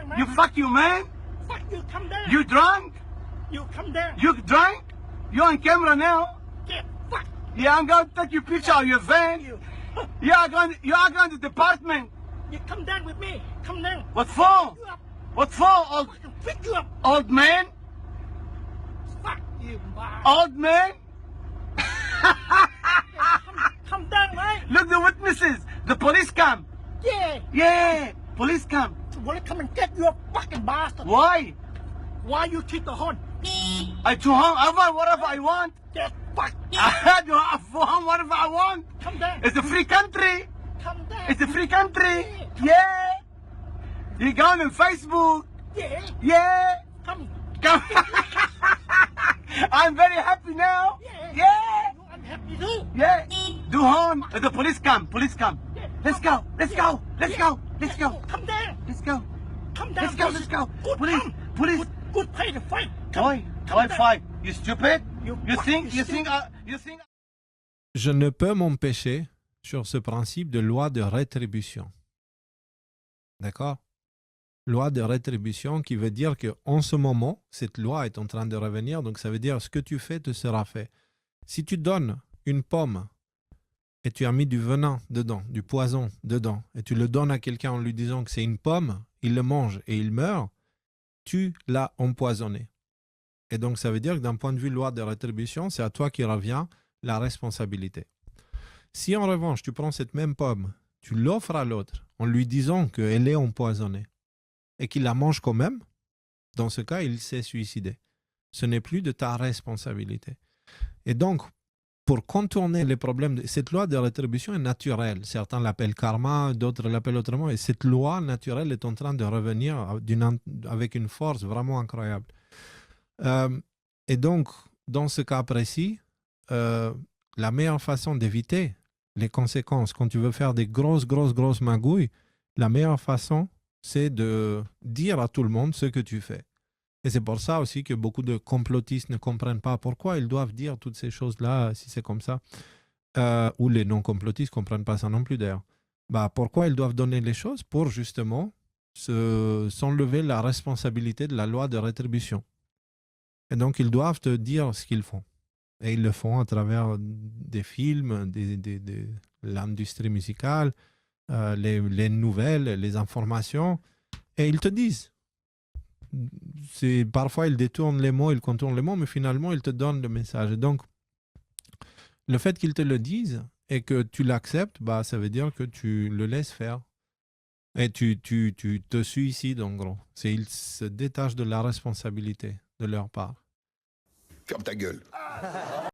man. You fuck you, man. Fuck you, come down. You drunk? You come down. You drunk? You're on camera now. Get fucked. Yeah, I'm going to take your picture of your van. You. You are going to the department. You come down with me. Come down. What for? You up. What for, old, Fucking pick you up. old man? Fuck you, man. Old man? Come down, right? Look, the witnesses. The police come. Yeah. Yeah, police come. So wanna come and get you a fucking bastard. Why? Why you keep the horn? I do whatever I want. Get fucked. I do whatever I want. Come down. It's a free country. Come down. It's a free country. Yeah. You go on Facebook. Yeah. Yeah. Come. Come. I'm very happy now. Yeah. Yeah. You unhappy too. Yeah. Do home. The police come. Police come. Yeah. Let's go. Let's go. Let's go. Let's go. Come down. Let's go. Come down. Let's go. Let's go. Good Police. come. Police. Good pay to fight. Come. Why? Come Why down. fight? You stupid? You think? fucking You think? Je ne peux m'empêcher sur ce principe de loi de rétribution. D'accord? Loi de rétribution qui veut dire qu'en ce moment, cette loi est en train de revenir, donc ça veut dire ce que tu fais te sera fait. Si tu donnes une pomme et tu as mis du venin dedans, du poison dedans, et tu le donnes à quelqu'un en lui disant que c'est une pomme, il le mange et il meurt, tu l'as empoisonné. Et donc ça veut dire que d'un point de vue loi de rétribution, c'est à toi qui revient la responsabilité. Si en revanche, tu prends cette même pomme, tu l'offres à l'autre en lui disant qu'elle est empoisonnée et qu'il la mange quand même, dans ce cas, il s'est suicidé. Ce n'est plus de ta responsabilité. Et donc, pour contourner les problèmes, cette loi de rétribution est naturelle. Certains l'appellent karma, d'autres l'appellent autrement. Et cette loi naturelle est en train de revenir avec une force vraiment incroyable. Et donc, dans ce cas précis, la meilleure façon d'éviter les conséquences, quand tu veux faire des grosses magouilles, la meilleure façon, c'est de dire à tout le monde ce que tu fais. Et c'est pour ça aussi que beaucoup de complotistes ne comprennent pas pourquoi ils doivent dire toutes ces choses-là, si c'est comme ça. Ou les non-complotistes ne comprennent pas ça non plus d'ailleurs. Pourquoi ils doivent donner les choses? Pour justement s'enlever la responsabilité de la loi de rétribution. Et donc, ils doivent te dire ce qu'ils font. Et ils le font à travers des films, l'industrie musicale, les nouvelles, les informations. Et ils te disent. Parfois, ils détournent les mots, ils contournent les mots, mais finalement, ils te donnent le message. Et donc, le fait qu'ils te le disent et que tu l'acceptes, ça veut dire que tu le laisses faire. Et tu te suicides, en gros. Ils se détachent de la responsabilité de leur part. Ferme ta gueule.